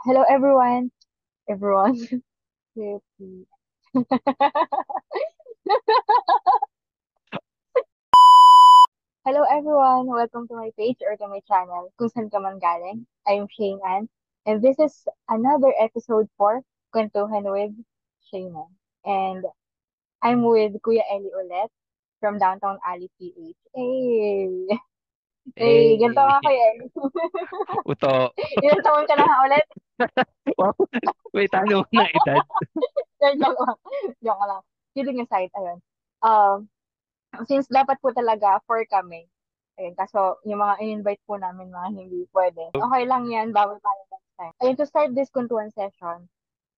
Hello everyone. Everyone. Repeat. Hello everyone. Welcome to my page or to my channel. Kung saan ka man galing. I'm Shane Ann. And this is another episode for Kwentuhan with Shayna. And I'm with Kuya Eli ulit from Downtown Alley PH. Hey! Hey! Ganito Eh, nga Kuya Eli. uto. Ilan taon ka na nga ulit? Wow, may tanong na edad. Joke lang. Joke lang. Kidding aside, ayun. Um, since dapat po talaga four kami, ayun, kaso yung mga in-invite po namin mga hindi pwede. Okay lang yan, bawal tayo next time. Ayun, to start this kuntuan session,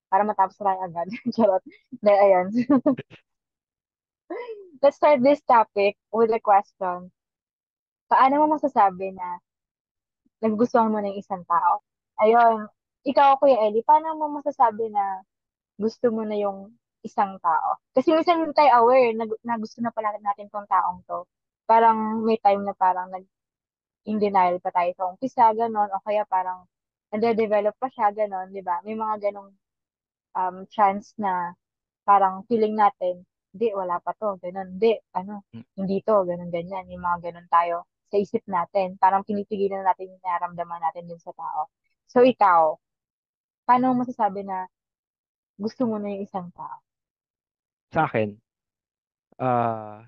para matapos na tayo agad. Charot. Hindi, ayun. Let's start this topic with a question. Paano mo masasabi na nagugustuhan mo na yung isang tao? Ayun, ikaw, Kuya Eli, paano mo masasabi na gusto mo na yung isang tao? Kasi minsan hindi tayo aware na gusto na pala natin tong taong to. Parang may time na parang in denial pa tayo sa umpisa, gano'n, o kaya parang nade-develop pa siya, gano'n, di ba? May mga ganong chance na parang feeling natin, hindi, wala pa to, gano'n, hindi, ano, hindi to, gano'n, ganyan, yung mga gano'n tayo sa isip natin. Parang pinipigilan na natin yung nararamdaman natin dun sa tao. So, ikaw, paano mo masasabi na gusto mo na yung isang tao? Sa akin, ah,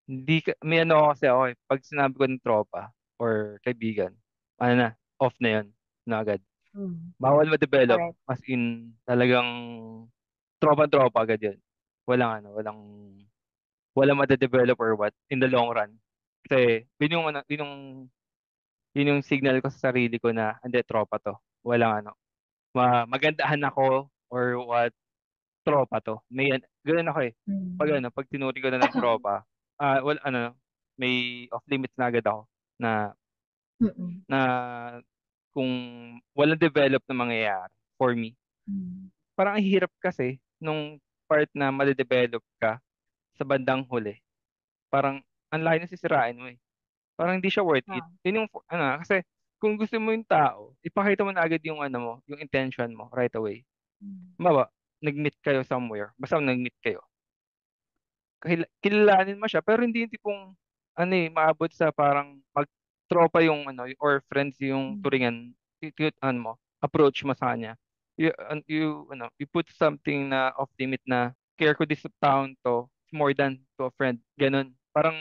hindi ka, may ano ako kasi ako eh. Pag sinabi ko ng tropa or kaibigan, ano na, off na yun, na agad. Hmm, Bawal ma-develop, correct. as in, talagang tropa-tropa agad yun. Walang ma-develop or what, in the long run. Kasi, yun yung signal ko sa sarili ko na, hindi, tropa to. Walang ano, magandahan ako or what, tropa to. Ganun ako eh. Hmm. Pag tinuri ko na ng tropa, ano, may off limits na agad ako na Mm-mm. na kung walang develop na mangyayari for me. Mm. Parang ang hirap kasi nung part na made-develop ka sa bandang huli. Parang ang layo na sisirain mo eh. Parang hindi siya worth it. Ah. Yun yung kasi kung gusto mo yung tao, ipakita mo na agad yung ano mo, yung intention mo right away. Mm. Halimbawa, nag-meet kayo somewhere, basta nag-meet kayo kilalanin mo siya pero hindi yung tipong ano eh maabot sa parang magtropa yung ano or friends yung Mm. turingan ano mo approach mo sa kanya you put something na off limit na care ko this town to more than to a friend ganun parang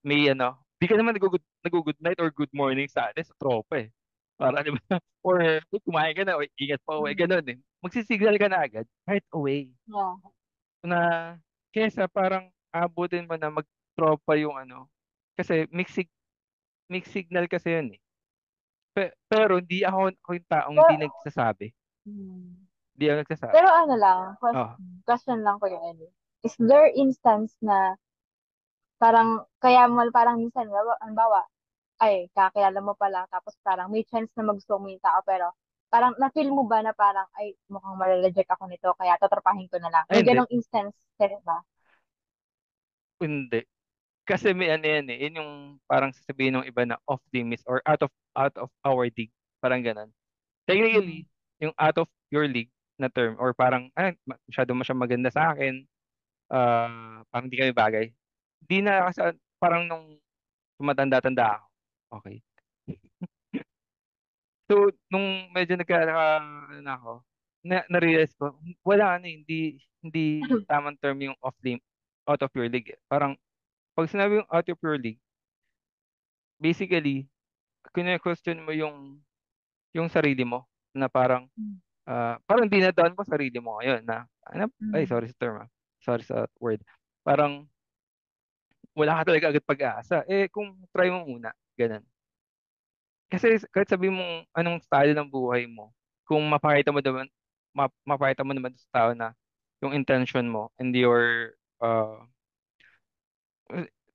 may ano di ka naman nag-good night or good morning sa atin sa tropa eh para di ba or "Uy, kumain ka na o ingat pa uwi Mm. ganun eh magsisignal ka na agad right away Yeah. na kesa parang abutin mo na magtropa yung ano. Kasi mixed signal kasi yun eh. Pero hindi ako yung taong hindi Pero, nagsasabi. mm. Hindi ako nagsasabi. Pero ano lang, Oh, question lang ko yung Ellie. Is there instance na parang, kaya mo, parang minsan, halimbawa, ay, kakilala mo pa lang, tapos parang may chance na magustuhan mo yung tao, pero parang na-feel mo ba na parang, ay, mukhang marireject ako nito, kaya tatrapahin ko na lang. ay May hindi. ganong instance, ba? Hindi. Kasi may ano yan eh. Yun yung parang sasabihin ng iba na off limits or out of our league. Parang ganun. Mm. Technically, yung out of your league na term or parang masyado mo siya maganda sa akin, parang di kami bagay. Di na kasi parang nung tumatanda-tanda ako. Okay. So, nung medyo ano na ako, na-realize ko, wala ano, hindi tamang term yung out of your league. Eh. Parang, pag sinabi yung out of your league, basically, kine-question mo yung sarili mo, na parang, Mm. parang dinadown mo sarili mo ngayon, na, ay, Mm. sorry sa term, sorry sa word. Parang, wala ka talaga agad pag-asa. Eh, kung try mo muna, ganun. Kasi kahit sabi mong anong style ng buhay mo, kung mapakita mo naman sa tao na yung intention mo and uh,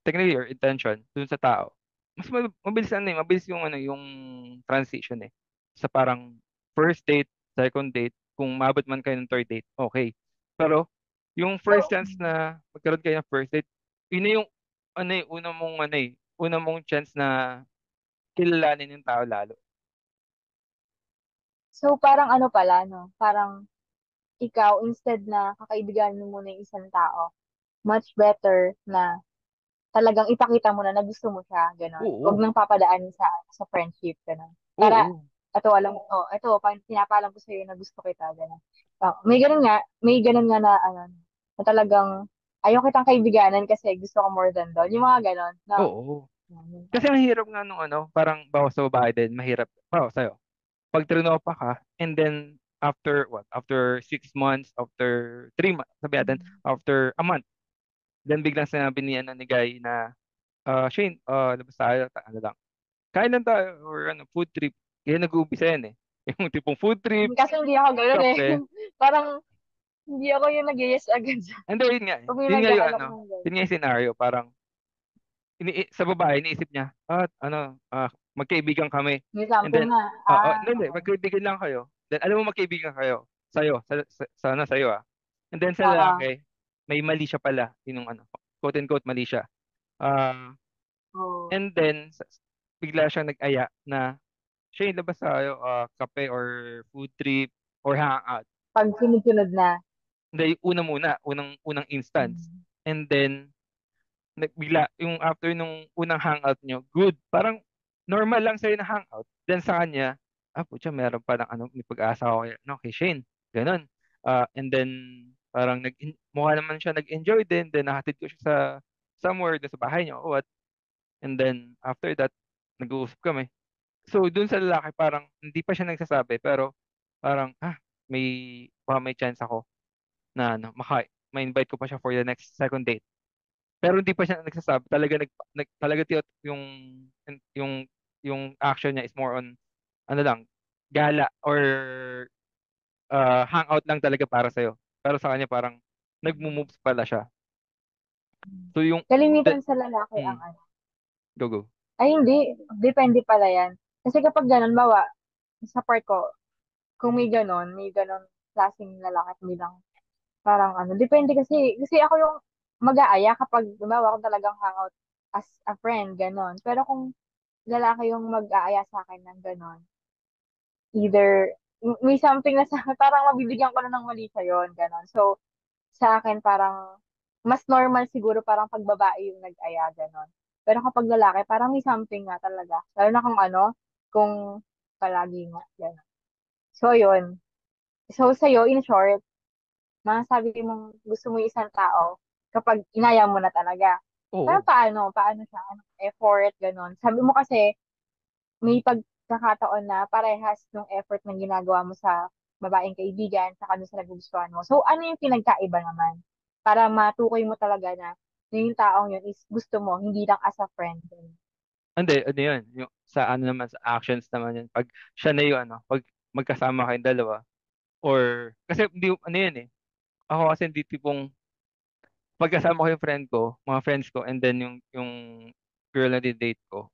technically your intention dun sa tao, mas mabilis mabilis yung yung transition eh. Sa parang first date, second date, kung maabot man kayo ng third date, okay. Pero yung first So, chance na magkaroon kayo ng first date, yun na yung una mong chance na kilalanin yung tao lalo. So, parang ano pala, no? Parang ikaw, instead na kakaibiganin mo muna yung isang tao, much better na talagang ipakita mo na gusto mo siya, gano'n. Huwag Oo. nang papadaan sa friendship, gano'n. Para, Oo. pinapalam ko sa'yo na gusto kita, gano'n. May ganun nga na, ano, na talagang, ayaw kitang kaibiganan kasi gusto ko more than doon. Yung mga gano'n, no? Oo. Kasi ang hirap nga nung ano, parang bawas sa babae din, mahirap. Bawas sa'yo. Pag trinopa ka, and then after what? After 6 months, after 3 months, sabi natin, after a month, then biglang sinabi ni, ano, ni Guy na, Shane, labas tayo, ano lang, kain lang tayo, or ano, food trip. Kaya nag-uumpisa yan eh. Yung tipong food trip, Kasi hindi ako gano'n eh. kape. Parang, hindi ako yung nag-yes agad sa, And then, yun nga eh. pag may Yun nga yung mag-aalok ano, ng gano'n. yun nga yung scenario, parang, sa babae, iniisip niya, ano, magkaibigan kami. May And something then, na, hindi, okay. magkaibigan lang kayo. Then, alam mo, magkaibigan kayo. Sana sa'yo ah. And then, sa Oo. lalaki, may mali siya pala. Yung ano, quote and quote, mali siya. Ah, Oo. and then, bigla siyang nag-aya na, siya yung labas tayo, kape or food trip or hangout. Pag sunod-sunod na. Hindi, yung una muna, unang instance. Mm. And then, bigla, yung after nung unang hangout nyo, good. Parang normal lang sa'yo na hangout. Then sa kanya, putya, meron pa ng ano, may pag-asa ako kay, no, kay Shane. Ganun. And then, parang mukha naman siya nag-enjoy din. Then nahatid ko siya sa somewhere doon sa bahay niya o what. And then, after that, nag-uusap kami. So, dun sa lalaki, parang hindi pa siya nagsasabi, pero parang, baka may chance ako na ano, ma-invite ko pa siya for the next second date. Pero hindi pa siya nagsasabi. Talaga yung yung yung action niya is more on ano lang, gala or hangout lang talaga para sa'yo. Pero sa kanya parang nagmo-moves pala siya. So yung the, Kalimitan sa lalaki ang mm, ano. go go. Ay, hindi. Depende pala yan. Kasi kapag ganun, sa part ko, kung may ganon klaseng lalaki at bilang parang ano, depende kasi ako yung mag-aaya kapag gumawa ako talagang hangout as a friend, ganon. Pero kung lalaki yung mag-aaya sa akin ng ganon, either, may something na sa parang mabibigyan ko na ng mali sa yon ganon. So, sa akin parang, mas normal siguro parang pag babae yung nag-aya, ganon. Pero kapag lalaki, parang may something nga talaga. Lalo na kung ano, kung palagi nga, ganon. So, yun. So, sa'yo, in short, masasabi mong gusto mo yung isang tao kapag inaya mo na talaga. Pero Oo. paano? Paano siya? Anong effort? Ganon. Sabi mo kasi, may pagkakataon na parehas ng effort na ginagawa mo sa babaeng kaibigan sa kanila sa nagugustuhan mo. So, ano yung pinagkaiba naman? Para matukoy mo talaga na yung taong yun is gusto mo, hindi lang as a friend. Hindi, ano yun, yung sa ano naman, sa actions naman yun. Pag siya na yung ano, pag magkasama kayong dalawa, or, kasi hindi, ano yun eh, ako kasi hindi tipong, pagkasama ko yung friend ko, mga friends ko, and then yung girl na date ko,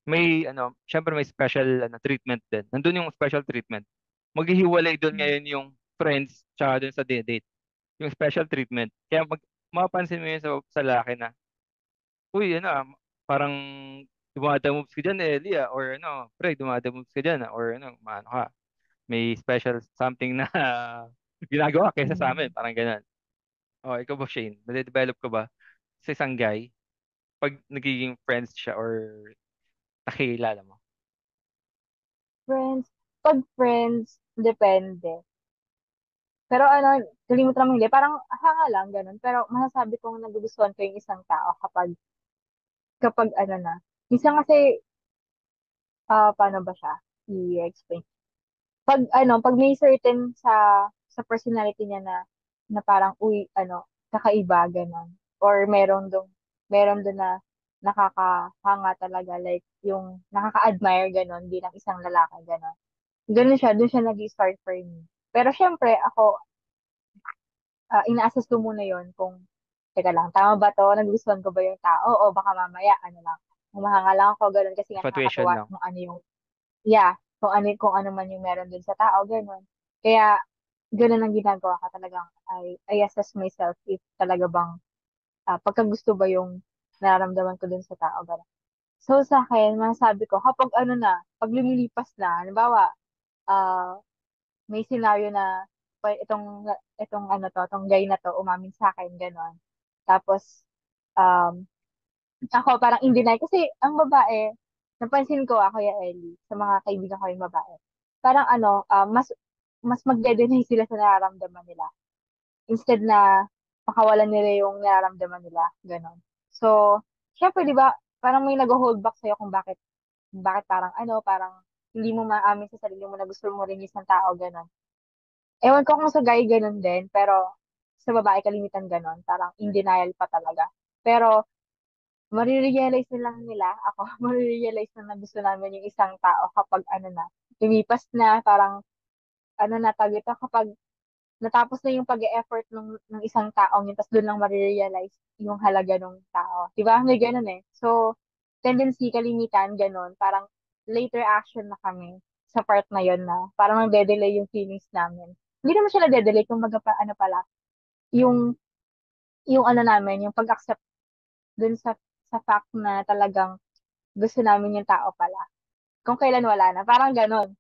may ano, syempre may special ano, treatment din. Nandun yung special treatment. Maghihiwalay doon ngayon yung friends tsaka doon sa date. Yung special treatment. Kaya mapapansin mo yun sa lalaki na, uy, ano, parang dumada-moves ka dyan, Ellie, or ano, pre, dumada-moves ka dyan, or ano, maano ka, may special something na ginagawa kaysa sa amin, Mm. parang ganun. O, ikaw ba, Shane? Nade-develop ka ba sa isang guy pag nagiging friends siya or nakikilala mo? Friends, pag friends, depende. Pero ano, kalimutan mo hindi, parang hanga lang, ganun. Pero masasabi kong nagugustuhan ko yung isang tao kapag ano na. Minsan kasi, paano ba siya i-explain? Pag may certain sa personality niya na parang, uy, ano, kakaiba, ganun. Or meron dong na nakakahanga talaga, like, yung nakaka-admire, ganun, bilang isang lalaki, ganun. Ganun siya, dun siya nag-start for me. Pero syempre, ako, ina-assess ko muna yon kung, teka lang, tama ba to? Nagustuhan ko ba yung tao? O baka mamaya, ano lang, humahanga lang ako, ganun, kasi nga Infatuation nakakatuwa lang. kung ano yung, yeah, kung ano man yung meron dun sa tao, ganun. Kaya, ganun ang ginagawa ka talagang, I assess myself if talaga bang, pagkagusto ba yung nararamdaman ko dun sa tao, ganun. So, sa akin, masasabi ko, kapag ano na, pag lumilipas na, halimbawa, ah, may scenario na itong ano to, itong guy na to umamin sa akin, gano'n. Tapos, um, ako parang in deny kasi ang babae, napansin ko Kuya Ellie, sa mga kaibigan ko yung babae, parang ano, mas magde-deny sila sa nararamdaman nila instead na pakawalan nila yung nararamdaman nila, gano'n. So, syempre 'di ba, parang may nagho-hold back sa'yo kung bakit parang ano, parang hindi mo maamin sa sarili mo na gusto mo rin yung isang tao, gano'n. Ewan ko kung sa guy gano'n din, pero sa babae kalimitan gano'n, parang in denial pa talaga. Pero marirealize na lang nila, ako, marirealize na gusto namin yung isang tao kapag ano na, lumipas na, parang ano na, tawag ito, kapag natapos na yung pag-e-effort ng isang taong yun, tapos doon lang marirealize yung halaga ng tao. Di ba? May ganun eh. So, tendency, kalimitan, ganun. Parang later action na kami sa part na yun na parang nagde-delay yung feelings namin. Hindi naman siya nagde-delay, kung ano pala, yung, yung ano namin, yung pag-accept dun sa fact na talagang gusto namin yung tao pala. Kung kailan wala na. Parang ganun.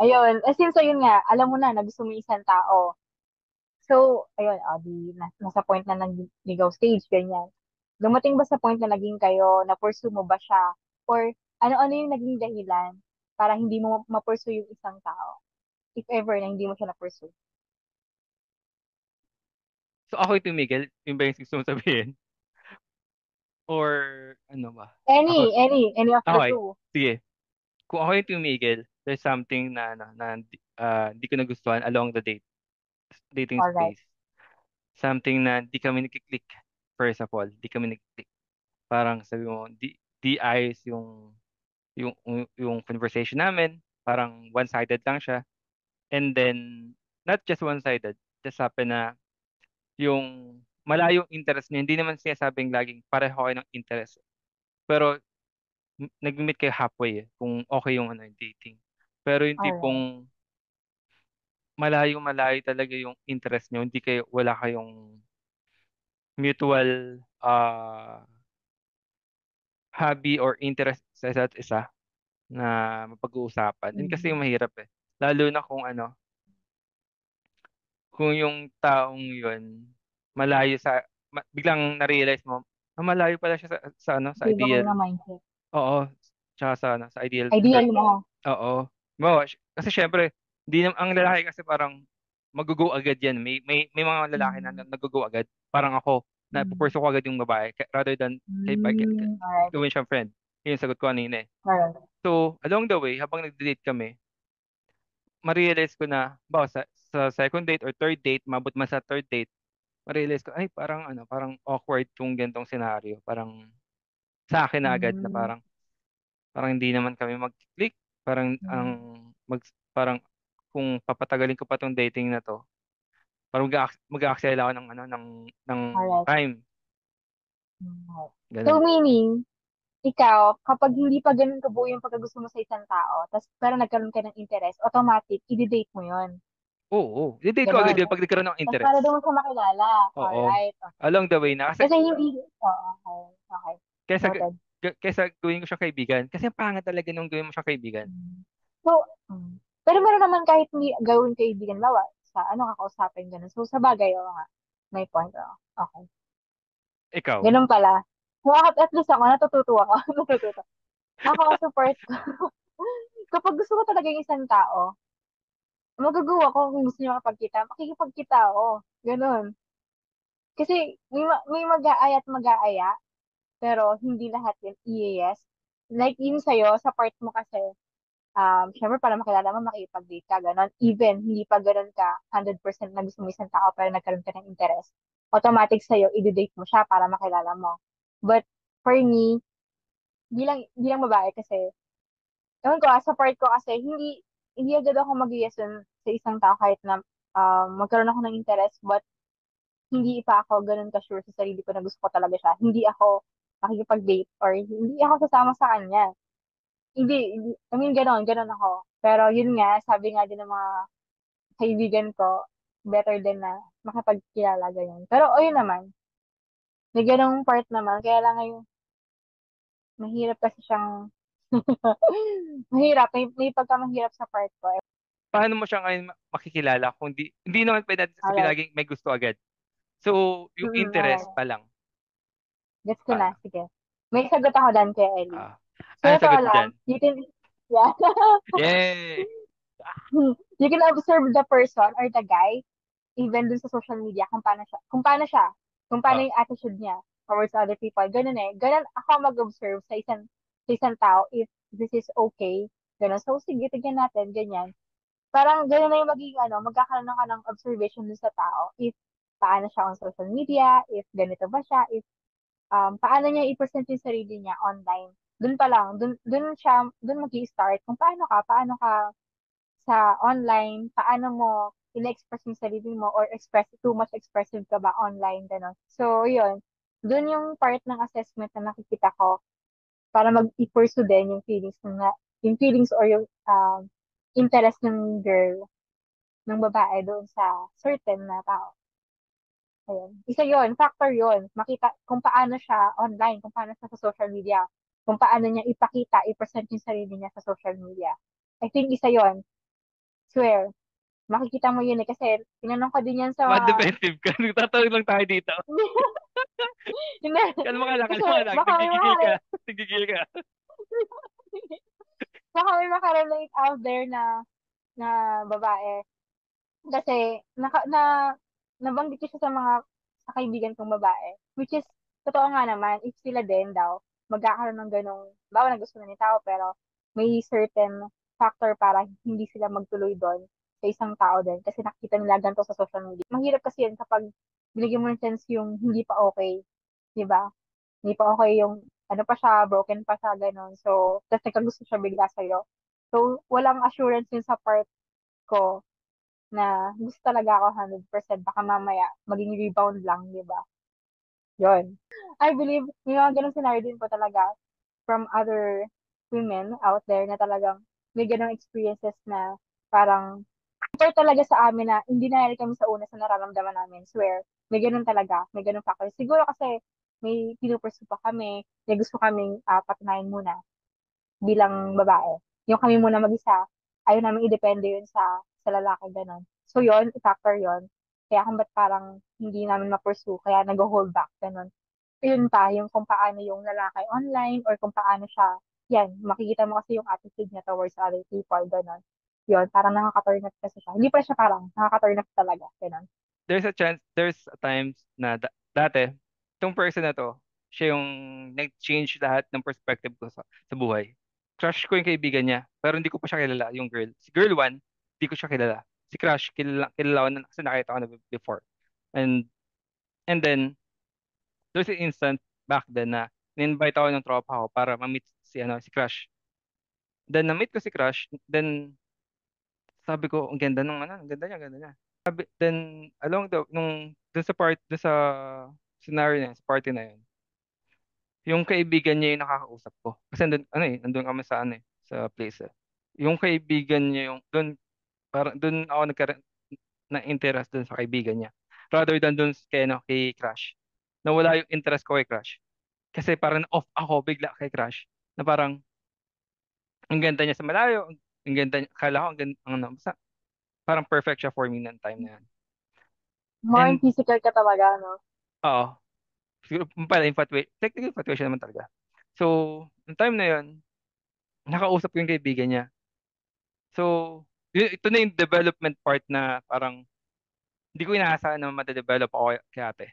Ayun. Since ayun nga, alam mo na gusto mo yung isang tao. So, ayun, nasa point na nag-ligaw stage, ganyan. Dumating ba sa point na naging kayo, na-pursue mo ba siya? Or ano-ano yung naging dahilan para hindi mo ma-pursue yung isang tao? If ever na hindi mo siya na-pursue. So ako yung tumigil, yung ba yung gusto mong sabihin? Or ano ba? Ako, Any of the okay, two. sige. Kung ako yung tumigil, there's something na hindi ko nagustuhan along the dating Alright. space. Something na di kami nagkiklik. First of all, di kami nagkiklik. Parang sabi mo, di ayos yung conversation namin. Parang one-sided lang siya. And then, not just one-sided, just happen na yung malayong interest niya, hindi naman sinasabing laging pareho kayo ng interest. Pero nag-meet kayo halfway kung okay yung ano yung dating. Pero yung Alright. tipong malayo-malayo talaga yung interest niyo, hindi kayo wala kayong mutual hobby or interest sa isa't isa na mapag-uusapan. Yun kasi Mm. yung mahirap eh. Lalo na kung yung taong yun malayo biglang na-realize mo, malayo pala siya sa Iba kayo ideal. na mindset. Oo, tsaka sa ideal Ideal mo. Oo. Kasi syempre, hindi ang lalaki kasi parang magugo agad yan. May mga lalaki na Mm. nagugo agad. Parang ako, na Mm. pupursue ko agad yung babae rather than Alright. gawin siyang friend. Yun yung sagot ko kanina eh. Alright. So, along the way, habang nag-date kami, ma-realize ko na, sa second date or third date, mabot man sa third date, ma-realize ko, ay, parang awkward yung gantong scenario. Parang sa akin na agad na Mm. parang hindi naman kami mag-click. Parang ang Mm. mag parang kung papatagalin ko pa tong dating na to, parang mag-aaksaya ako ng Alright. time. Mm. So, Ganun. meaning, ikaw, kapag hindi pa ganun kabuo yung pagkagusto mo sa isang tao, tapos pero nagkaroon ka ng interest, automatic, i-date mo yon. Oo. I-date ko agad Ganon. yun pag nagkaroon ng Tapos para interest. doon mo siya makilala. Oo. Alright, okay. Along the way na. Kasi Kasi hindi, oo, okay, okay. kaysa, Noted. kaysa gawin ko siya kaibigan. Kasi ang pangit talaga nung gawin mo siya kaibigan. Mm. So, pero meron naman kahit hindi gawin kaibigan, bawa, sa ano kakausapin, ganun. So, sa bagay, oo nga. May point, oo. Okay. Ikaw. Ganun pala. So, at least ako, natututo ako. Natututo. Ako, support ko. Kapag gusto ko talaga yung isang tao, magagawa ko kung gusto niya makapagkita, makikipagkita ako. Ganun. Kasi may mag-aaya at mag-aaya, pero hindi lahat yun yes. Like yun sa'yo, sa part mo kasi, syempre para makilala mo, makipag-date ka, gano'n. Even hindi pa gano'n ka 100% na gusto mo isang tao, pero nagkaroon ka ng interest. Automatic sa'yo, i-date mo siya para makilala mo. But for me, bilang babae kasi, ewan ko, sa part ko kasi, hindi agad ako mag-yes sa isang tao kahit na magkaroon ako ng interest, but hindi pa ako ganun ka-sure sa sarili ko na gusto ko talaga siya. Hindi ako makikipag-date or hindi ako sasama sa kanya. Hindi, I mean, ganun ako. Pero yun nga, sabi nga din ng mga kaibigan ko, better din na makapagkilala ganyan. Pero ayun naman, may ganung part naman. Kaya lang ngayon, mahirap kasi siyang Mahirap. May pagkamahirap sa part ko. Paano mo siya ngayon makikilala kung hindi naman pwede natin sabihin Alright. laging may gusto agad. So, yung interest Alright. pa lang. Gets ko na. Paano? Sige. May sagot ako dan kay Ellie. Ah, So, ano ito sagot mo lang. dyan? You can, yeah. Yay! You can observe the person or the guy even dun sa social media kung paano Oh, yung attitude niya towards other people. Ganun eh. Ganun ako mag-observe sa isang tao if this is okay. Ganun. So, sige, tignan natin, ganyan. Parang ganun na yung magiging magkakaroon ka ng observation dun sa tao. If paano siya on social media, if ganito ba siya, if paano niya i-present yung sarili niya online. Dun pa lang, dun mag-i-start kung paano ka sa online, paano mo ina-express yung sarili mo or too much expressive ka ba online, gano'n. So, yun. Dun yung part ng assessment na nakikita ko para mag-i-pursue din yung feelings or yung interest ng girl, ng babae doon sa certain na tao. Ayun. Isa yun, factor yun. Makita kung paano siya online, kung paano siya sa social media, kung paano niya i-present yung sarili niya sa social media. I think isa yun. Swear. Makikita mo yun eh. Kasi tinanong ko din yan sa mga... ma-defensive ka. Nagtatawag lang tayo dito. Hindi. Kalma ka lang, Kasi kalma ka lang. baka may Nagigigil ka. Nagigigil ka. baka may makarelate out there na babae. Kasi nabanggit ko siya sa kaibigan kong babae. Which is, totoo nga naman, if sila din daw, magkakaroon ng ganong, bawa na gusto na ni tao, pero may certain factor para hindi sila magtuloy doon sa isang tao din. Kasi nakita nila ganito sa social media. Mahirap kasi yun kapag binigyan mo ng chance yung hindi pa okay. Di ba? Hindi pa okay yung, ano pa siya, broken pa siya, ganon. So, tapos nagkagusto siya bigla sa'yo. So, walang assurance yun sa part ko na gusto talaga ako 100%. Baka mamaya, maging rebound lang, di ba? Yun. I believe, may mga ganong scenario din po talaga from other women out there na talagang may ganong experiences na parang compare talaga sa amin na hindi na kami sa una sa nararamdaman namin. Swear, may ganun talaga, may ganun factor. Siguro kasi may pinupursue pa kami, may gusto kaming patunayan muna bilang babae. Yung kami muna mag-isa, ayaw namin idepende yun sa lalaki, ganun. So yun, factor yun. Kaya kung ba't parang hindi namin ma-pursue, kaya nag-hold back, ganun. Yun pa, yung kung paano yung lalaki online or kung paano siya, yan, makikita mo kasi yung attitude niya towards other people, ganun. Yun, parang nakaka-turn off kasi siya. Hindi pa siya parang, nakaka-turn off talaga, ganun. There's a times na dati, itong person na to, siya yung nag-change lahat ng perspective ko sa buhay. Crush ko yung kaibigan niya, pero hindi ko pa siya kilala, yung girl. Si girl one, hindi ko siya kilala. Si crush, kilala ko na kasi nakita ko na before. And and then, there's an instant back then na in-invite ako ng tropa ko para ma-meet si crush. Then na-meet ko si crush, then sabi ko, ang ganda nung ano, ang ganda niya, ang ganda niya. Then along dun sa scenario na yun, sa party na yun, yung kaibigan niya yung nakakausap ko. Kasi nandun kami sa sa place eh. Yung kaibigan niya yung parang dun ako nagkaroon na interest dun sa kaibigan niya. Rather than dun kay Crush. Nawala yung interest ko kay Crush. Kasi parang off ako bigla kay Crush. Na parang ang ganda niya sa malayo, ang ganda niya, akala ko ang ganda, basta parang perfect siya for me ng time na yan. More on And physical ka talaga, no? oo, siguro pala technical infatuation naman talaga. So, yung time na yun, nakausap ko yung kaibigan niya. So, ito na yung development part na parang hindi ko inaasahan na madadevelop ako kay ate,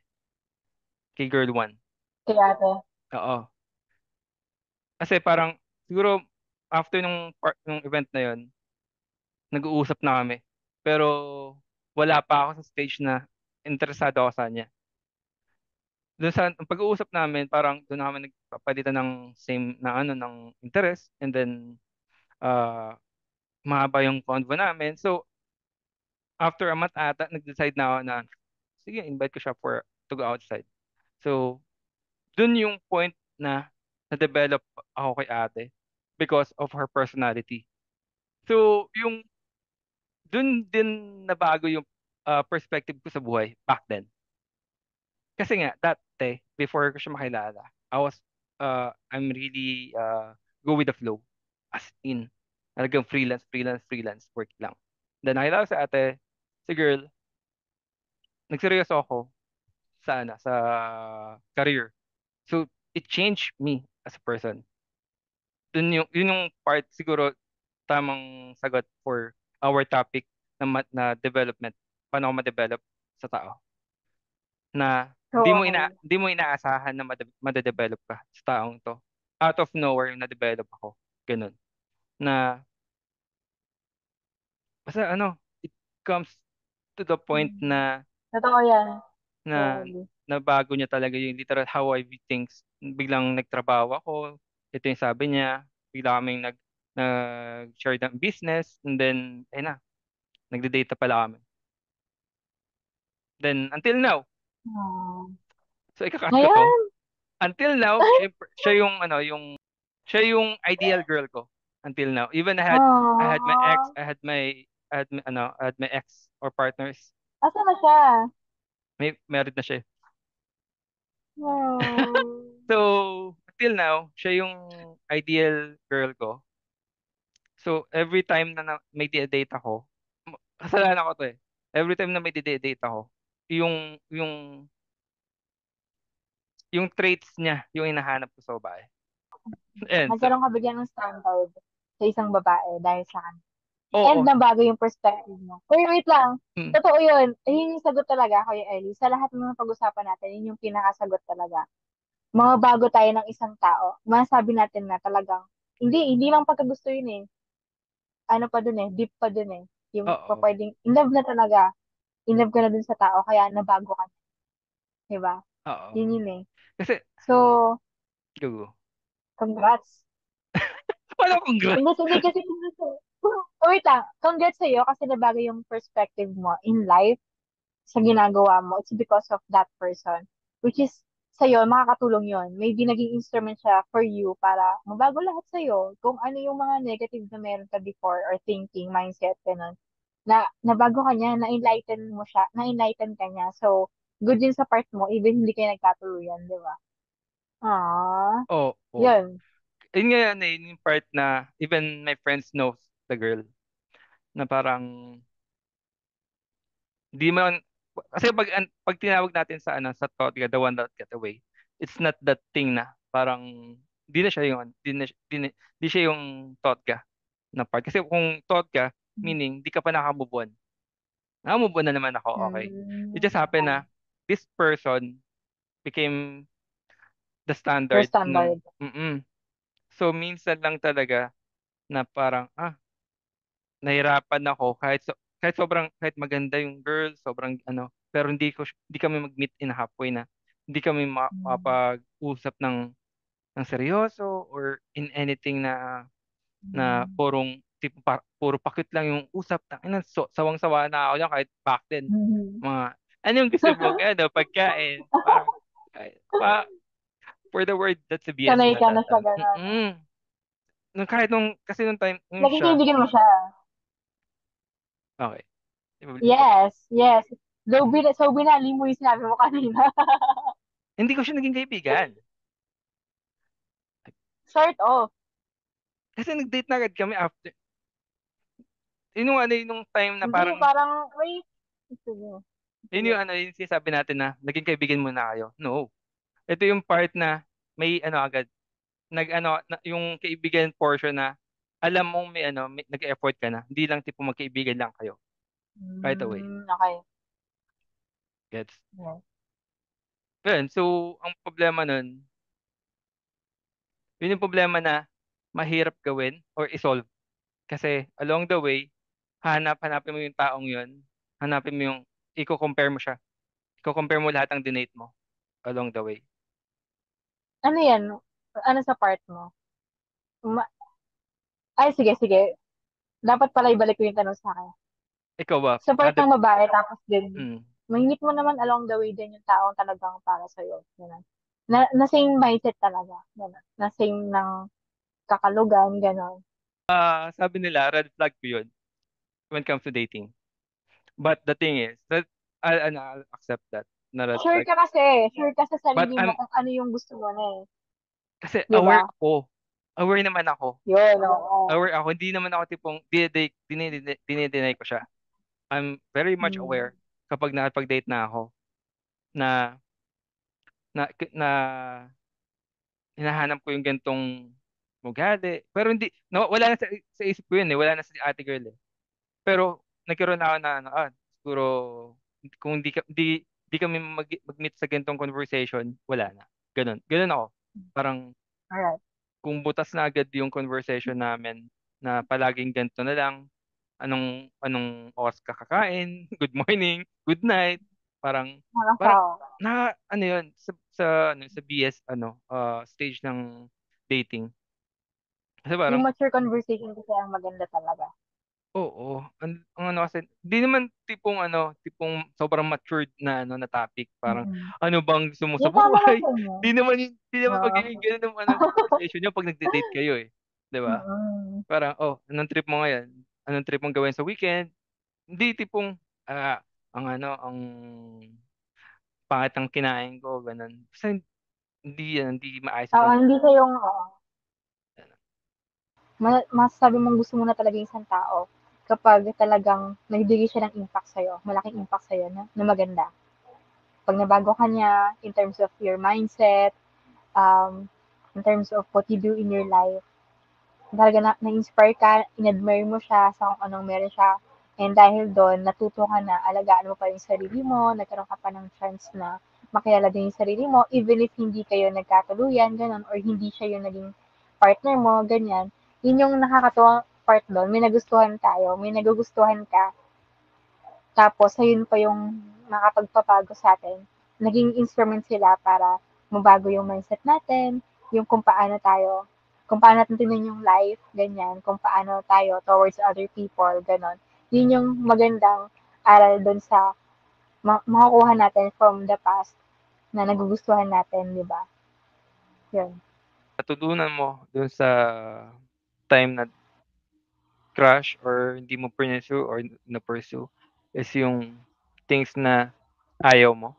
kay girl one. Kaya ate. Oo. Kasi parang siguro after nung event na yun, nag-uusap na kami. Pero wala pa ako sa stage na interesado ako sa kanya. Doon sa ang pag-uusap namin, parang doon na kami nagpapalitan ng same na ng interest and then uh, mahaba yung convo namin. So after a month ata, nag-decide na ako na sige, invite ko siya to go outside. So doon yung point na na-develop ako kay ate because of her personality. So yung doon din nabago yung perspective ko sa buhay back then. Kasi nga, dati, before ko siya makilala, I'm really go with the flow. As in, talagang freelance, freelance, freelance work lang. Then nakita ko sa ate, si girl, nagseryoso ako sa career. So, it changed me as a person. Yun yung part siguro tamang sagot for our topic na development. Paano ako ma-develop sa tao? Na So, okay. hindi mo inaasahan na made-develop ka sa taong to. Out of nowhere, na-develop ako. Ganun. Na, basta ano, it comes to the point Mm. na Totoo yan. na Really. nabago niya talaga yung literal how I view things. Biglang nagtrabaho ako, ito yung sabi niya, bigla kaming nag-share ng business, and then, ayun na, nagde-date na pala kami. Then, until now, Oh. so ikakat ko to, Ngayon, until now, siya yung, siya yung ideal girl ko. Until now. Even I had my ex, oh. I had my ex or partners. Asa na siya? Married na siya. Oh. So, until now, siya yung ideal girl ko. So, every time may date ako, kasalanan ko to eh. Every time na may date ako, yung traits niya, yung hinahanap ko sa babae. And so, Nagkaroon ka bigyan ng standard sa isang babae dahil sa kanya. And oo. nabago yung perspective mo. Pero wait lang. Mm, Totoo yun. Yun yung sagot talaga, Kuya Ellie. Sa lahat ng mga pag-usapan natin, yun yung pinakasagot talaga. Mga bago tayo ng isang tao, masasabi natin na talagang, hindi lang pagkagusto yun eh. Ano pa dun eh, deep pa dun eh. Yung oo. pwedeng, in love na talaga. In love ka na dun sa tao, kaya nabago ka na. Diba? Oo. Yun yun eh. Kasi, So, go. congrats. Wala akong grasp. Hindi kasi, wait lang, congrats sa'yo kasi nabago yung perspective mo in life sa ginagawa mo, it's because of that person. Which is, sa'yo, makakatulong yon. Maybe naging instrument siya for you para mabago lahat sa'yo. Kung ano yung mga negative na meron ka before or thinking, mindset, ganun. Nabago ka niya, na-enlighten mo siya, na-enlighten ka niya. So, good din sa part mo, even hindi kayo nagkatuluyan, di ba? Aww. Oo. Yun. Yun nga yan eh, yung part na even my friends knows the girl. Na parang, di man, kasi pag tinawag natin sa thought, the one that got away, it's not that thing na parang, di na siya yung, di siya yung thought ka na part. Kasi kung thought ka, meaning, di ka pa nakamove on. Nakamove on na naman ako, okay. It just happened Okay. na, this person became the Your standard nung, standard. So, minsan lang talaga na parang, nahirapan ako kahit kahit maganda yung girl, sobrang pero hindi kami mag-meet in halfway na hindi kami Mm. mapag-usap ng seryoso or in anything na Mm. puro pakit lang yung usap. Tangina, sawang-sawa na ako yan kahit back then. Mhm. Mga, ano yung gusto mo? Pagkain. Parang, for the word, that's a BS Sanay na ka that na sa time. gano'n. Kasi nung time, nung Naging siya, kaibigan mo siya. okay. Yes, yes. So, binali mo yung sinabi mo kanina. Hindi ko siya naging kaibigan. Sort of. Kasi nag-date na agad kami after. Yun yung yun yung time na Hindi, parang, parang, wait. Sige. yun Sige. yung yung sinasabi natin na naging kaibigan mo na kayo. No. Ito yung part na may agad, yung kaibigan portion na alam mong may nag-effort ka na. Hindi lang tipo magkaibigan lang kayo. Right away. Okay. Gets? Yes. Yun, so ang problema nun, yun yung problema na mahirap gawin or isolve. Kasi along the way, hanapin mo yung taong yun, hanapin mo yung, i-compare mo siya. I-compare mo lahat ng dinate mo along the way. Ano yan? Ano sa part mo? Ma- Ay, sige, sige. Dapat pala ibalik ko yung tanong sa akin. Ikaw ba? Sa part ng babae, tapos din, Mm. may mo naman along the way din yung taong talagang para sa'yo. Ganun. Na same mindset talaga. Ganun. Na same ng kakalugan, gano'n. Sabi nila, red flag ko yun when it comes to dating. But the thing is, that I'll accept that na red Sure flag. ka kasi. Sure ka sa But sarili mo kung ano yung gusto mo na eh. kasi Di ba? aware naman ako. Yun, oo. Aware ako, hindi naman ako tipong dinedeny ko siya. I'm very much Hmm. aware kapag nakipag-date na ako na na hinahanap ko yung gantong ugali. Pero hindi, wala na sa isip ko yun eh. Wala na sa ate girl eh. Pero nagkaroon na ako na, siguro, kung di kami mag-meet sa gantong conversation, wala na. Ganun. Ganun ako. Parang, Alright. kung butas na agad yung conversation namin, na palaging ganito na lang, anong oras ka kakain, good morning, good night, parang, parang, Nakakasawa. ano yun, sa BS, stage ng dating. Kasi Yung parang, mature conversation kasi ang maganda talaga. oo, ang ano kasi, di naman tipong sobrang matured na na topic, parang, Mm. ano bang gusto mo sa Yung tama lang buhay? din yun. Di naman Oo. magiging ganun ang conversation niyo pag nagde-date kayo eh. 'Di ba? Mm. Parang, oh, anong trip mo ngayon? Anong trip mong gawin sa weekend? Hindi tipong, ang pangit ng kinain ko, ganun. Kasi hindi maayos sa Oo, hindi siya conversation. yung, oo. Masasabi mong gusto mo na talaga yung isang tao kapag talagang nagbigay siya ng impact sa'yo, malaking impact sa'yo na maganda. Pag nabago ka niya in terms of your mindset, um, in terms of what you do in your life, talaga na-inspire ka, in-admire mo siya sa kung anong meron siya. And dahil doon, natuto ka na alagaan mo pa yung sarili mo, nagkaroon ka pa ng chance na makilala din yung sarili mo, even if hindi kayo nagkatuluyan, ganun, or hindi siya yung naging partner mo, ganyan. Yun yung nakakatuwang part doon. May nagustuhan tayo, may nagugustuhan ka, tapos ayun pa yung nakapagpabago sa atin. Naging instrument sila para mabago yung mindset natin, yung kung paano natin tingnan yung life, ganyan, kung paano tayo towards other people, ganon. Yun yung magandang aral doon sa makukuha natin from the past na nagugustuhan natin, di ba? Yun. Natutunan mo dun sa time na crush or hindi mo pursue or na-pursue is yung things na ayaw mo,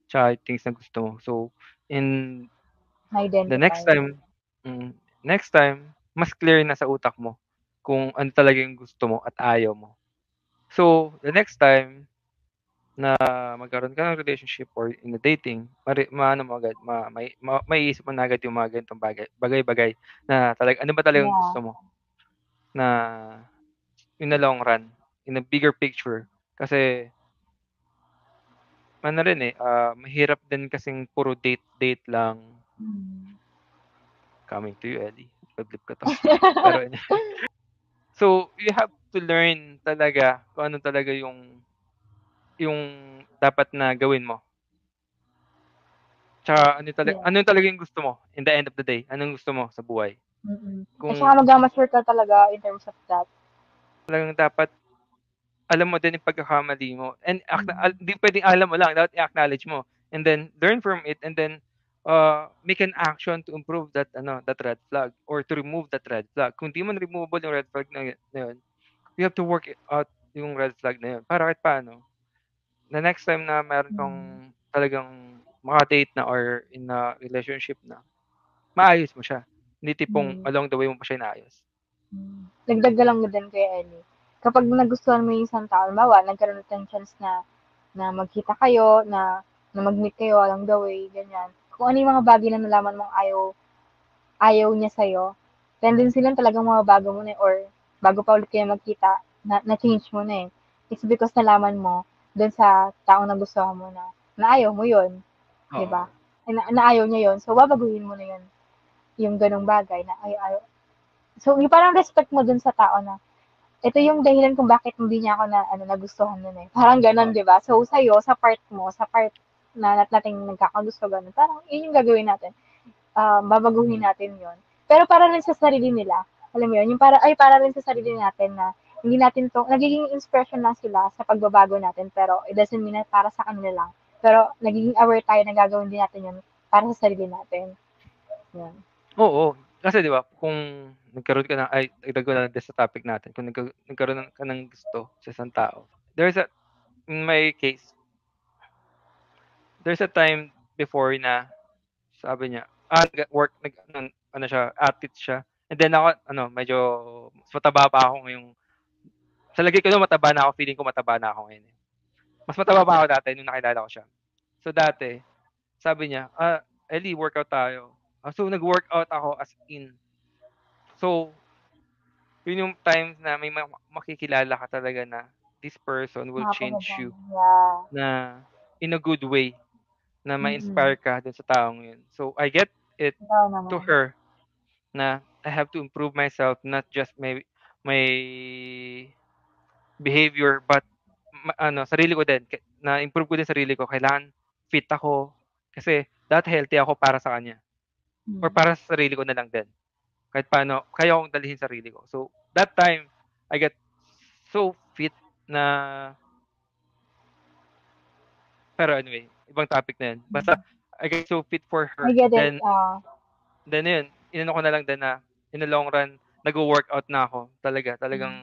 tsaka yung things na gusto mo. So, in the Na-identify. next time, mas clear na sa utak mo kung ano talaga yung gusto mo at ayaw mo. So, the next time na magkaroon ka ng relationship or in a dating, maano mo agad, maiisip mo na agad yung mga ganitong bagay-bagay na talaga, ano ba talagang Yeah. gusto mo na in the long run, in a bigger picture. Kasi ano rin eh, mahirap din kasing puro date-date lang. Mm. Coming to you, Ellie. Pag-flip ko 'to. Pero so, you have to learn talaga kung ano talaga yung dapat na gawin mo. Tsaka Yeah. ano talaga yung gusto mo in the end of the day, anong gusto mo sa buhay. Mm-mm. At Kung saka mag-mature ka talaga in terms of that. talagang dapat alam mo din yung pagkakamali mo and Mm. hindi puwedeng alam mo lang, dapat i-acknowledge mo and then learn from it and then, make an action to improve that red flag or to remove that red flag. Kung di man removable yung red flag na yun, you have to work it out yung red flag na yun para kahit paano, the next time na meron kang Mm. talagang maka-date na or in a relationship na, maayos mo siya. Hindi tipong Mm. along the way mo pa siya inaayos. Dagdag ko lang din kay Ellie. Kapag nagustuhan mo yung isang tao, halimbawa, nagkaroon ng chance na magkita kayo, na mag-meet kayo along the way, ganyan. Kung ano yung mga bagay na nalaman mong ayaw niya sa'yo, tendency lang talagang mababago mo na or bago pa ulit kayo magkita, na-change mo na eh. It's because nalaman mo dun sa taong nagustuhan mo na ayaw mo yun, di ba? Oo. Na ayaw niya yun, so babaguhin mo na yun, yung ganong bagay na ayaw. So, yung parang respect mo dun sa tao na ito yung dahilan kung bakit hindi niya ako nagustuhan nun eh. Parang ganun, Oo. di ba? So, sa'yo, sa part mo, sa part na nating nagkakagusto ganun, parang yun yung gagawin natin. Babaguhin natin yun. Pero para rin sa sarili nila, alam mo yun, para rin sa sarili natin na hindi natin to, nagiging inspiration lang sila sa pagbabago natin, pero it doesn't mean na para sa kanila lang. Pero nagiging aware tayo na gagawin din natin yun para sa sarili natin. Yun. Oo, kasi 'di ba kung nagkaroon ka ng dagdag ko lang din sa topic natin, kung nagkaroon ka ng gusto sa isang tao, in my case, there's a time before na sabi niya, nag-work nag-ano ano siya, athlete siya And then ako, medyo mas mataba pa ako ngayong, sa lagay ko na mataba na ako, feeling ko mataba na ako ngayon. Mas mataba pa ako dati nung nakilala ko siya. So dati, sabi niya, Ellie, workout tayo. So nag-workout ako as in. So, yun yung times na may makikilala ka talaga na this person will change Nakakaganda. you Yeah. na in a good way, na Mm-mm. ma-inspire ka dun sa taong yun. So, I get it Ikaw to naman. her na I have to improve myself, not just my behavior, but sarili ko din. Na-improve ko din sarili ko. Kailangan fit ako. Kasi that healthy ako para sa kanya. Or Mm. para sa sarili ko na lang din. Kahit paano, kaya akong dalhin sarili ko. So, that time, I get so fit na, pero anyway, ibang topic na yun. Basta, Mm. I get so fit for I her. get it. Then yun, inano ko na lang din na, in the long run, nag-workout na ako. Mm. Talagang,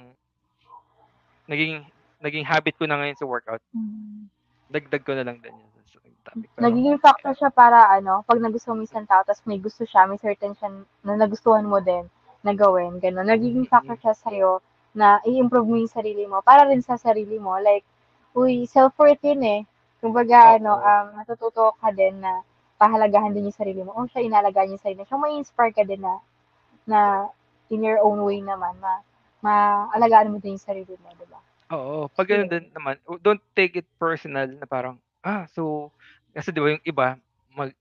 naging habit ko na ngayon sa workout. Mm. Dagdag ko na lang din yun sa topic. Pero, Nagiging factor siya para pag nagustuhan mo isang tao, tapos may gusto siya, may certain siya na nagustuhan mo din na gawin, gano'n. Nagiging factor mm, siya sa'yo na i-improve mo yung sarili mo, para rin sa sarili mo. Like, uy, self-worth yun eh. Kumbaga, oo, natututo ka din na pahalagahan din yung sarili mo. Siya inalagaan yung sarili mo. Siya may inspire ka din na in your own way naman, maalagaan mo din yung sarili mo, di ba? oo. Pag So, ganun yun. din naman, don't take it personal na parang, so, kasi di ba yung iba,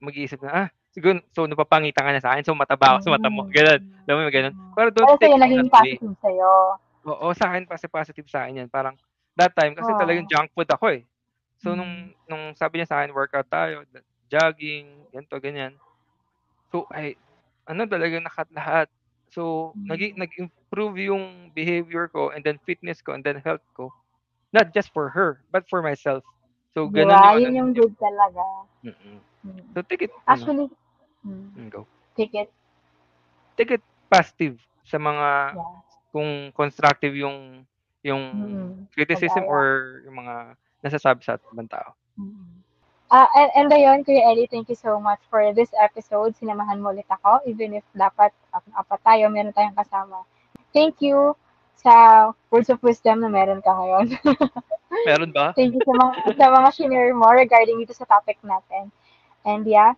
mag-iisip na, siguro, so napapangitan ka na sa akin, so mataba ako sa mata mo. Ganun. Alam mo yung ganun? Pero don't Pero take sa'yo, it naging that way. positive sa'yo. Oo, sa akin kasi positive sa akin yan. Parang that time kasi talagang Oo. junk food ako eh. So Mm. nung sabi niya sa akin workout tayo, jogging, ganito ganyan. So talagang nakat lahat. So Mm. nag-improve yung behavior ko and then fitness ko and then health ko. Not just for her, but for myself. So Di ganun ba? yung Yun yung good talaga. mm. Mm. So take it, Actually, mm, go. take it. Take it positive sa mga Yeah. kung constructive yung criticism Pag-aya. or yung mga nasasabi sa ibang tao. Mm. And ayun, Kuya Ellie, thank you so much for this episode. Sinamahan mo ulit ako, even if dapat apat tayo, meron tayong kasama. Thank you sa words of wisdom na meron ka ngayon. Meron ba? Thank you sa mga shinare mo regarding dito sa topic natin. And yeah,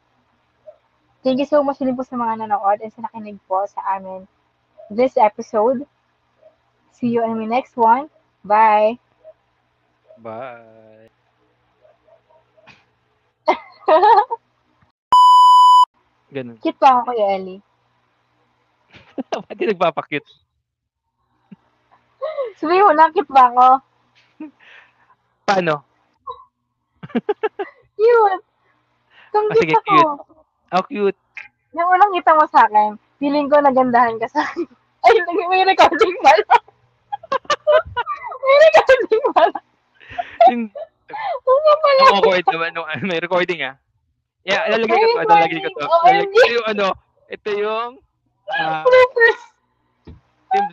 thank you so much din po sa mga nanood and sa nakinig po sa amin this episode. See you in my next one. Bye! Bye. Ganun. Cute pa ako, Kuya Ellie. Ba't di nagpapakit? Sabihin mo na, cute ba ako? Paano? Cute! Tunggit Sige, ako. cute. Cute. Yung unang kita mo sa akin, feeling ko nagandahan ka sa akin. Ay, may recording pala. May recording pala. Yung, Ano pala? ang awkward naman nung may recording Yeah, lalagay May ko to. Lalagay ko recording. to. OMG. Ito yung, Bloopers.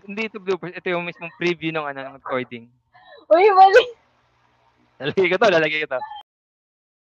hindi ito bloopers. Ito yung mismong preview ng recording. Uy, mali. Lalagay ko to.